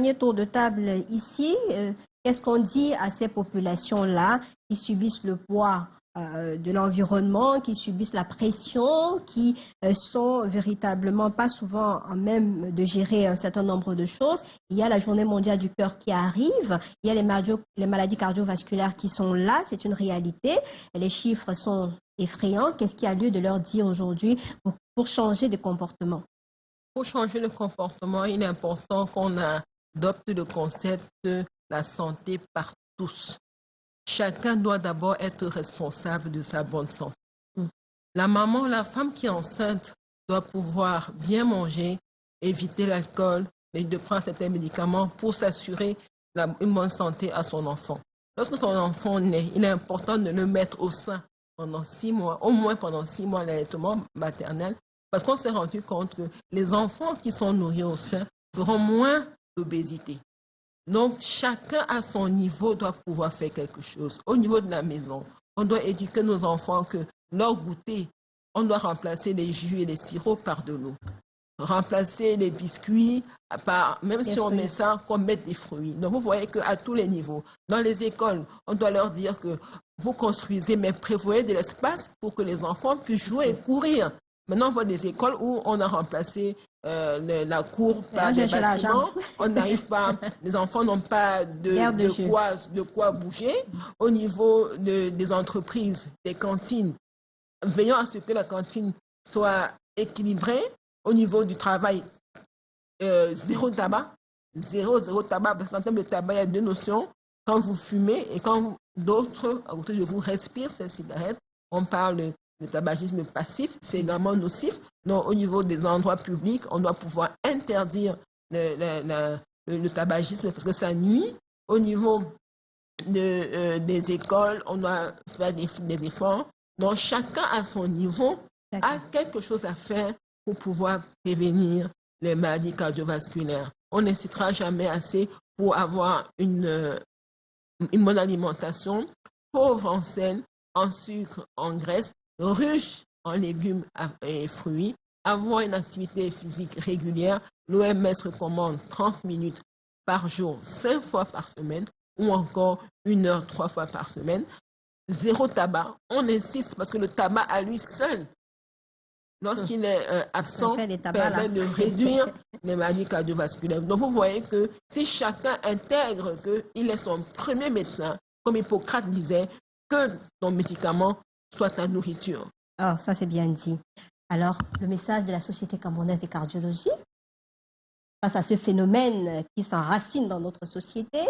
dernier tour de table ici. Qu'est-ce qu'on dit à ces populations-là qui subissent le poids de l'environnement, qui subissent la pression, qui sont véritablement pas souvent en même de gérer un certain nombre de choses. Il y a la journée mondiale du cœur qui arrive, il y a les maladies cardiovasculaires qui sont là, c'est une réalité. Les chiffres sont effrayants. Qu'est-ce qu'il y a lieu de leur dire aujourd'hui pour changer de comportement? Pour changer le comportement, il est important qu'on adopte le concept de la santé par tous. Chacun doit d'abord être responsable de sa bonne santé. La maman, la femme qui est enceinte doit pouvoir bien manger, éviter l'alcool et de prendre certains médicaments pour s'assurer une bonne santé à son enfant. Lorsque son enfant naît, il est important de le mettre au sein pendant 6 mois, au moins pendant 6 mois, l'allaitement maternel, parce qu'on s'est rendu compte que les enfants qui sont nourris au sein feront moins d'obésité. Donc, chacun à son niveau doit pouvoir faire quelque chose. Au niveau de la maison, on doit éduquer nos enfants que leur goûter, on doit remplacer les jus et les sirops par de l'eau. Remplacer les biscuits, même si on met ça, qu'on mette des fruits. Donc, vous voyez qu'à tous les niveaux, dans les écoles, on doit leur dire que vous construisez, mais prévoyez de l'espace pour que les enfants puissent jouer et courir. Maintenant, on voit des écoles où on a remplacé la cour par des bâtiments. On n'arrive pas, les enfants n'ont pas de quoi bouger. Au niveau des entreprises, des cantines, veillons à ce que la cantine soit équilibrée. Au niveau du travail, zéro tabac. Zéro tabac, parce qu'en termes de tabac, il y a 2 notions. Quand vous fumez et quand d'autres, à côté de vous, respirent ces cigarettes, on parle le tabagisme passif, c'est également nocif. Donc, au niveau des endroits publics, on doit pouvoir interdire le tabagisme parce que ça nuit. Au niveau des écoles, on doit faire des efforts. Donc, chacun à son niveau a quelque chose à faire pour pouvoir prévenir les maladies cardiovasculaires. On n'incitera jamais assez pour avoir une bonne alimentation, pauvre en sel, en sucre, en graisse, riche en légumes et fruits, avoir une activité physique régulière. L'OMS recommande 30 minutes par jour, 5 fois par semaine, ou encore 1 heure 3 fois par semaine. Zéro tabac. On insiste parce que le tabac à lui seul, lorsqu'il est absent, permet de réduire les maladies cardiovasculaires. Donc vous voyez que si chacun intègre qu'il est son premier médecin, comme Hippocrate disait, que ton médicament soit ta nourriture. Oh, ça c'est bien dit. Alors, le message de la Société camerounaise de cardiologie, face à ce phénomène qui s'enracine dans notre société,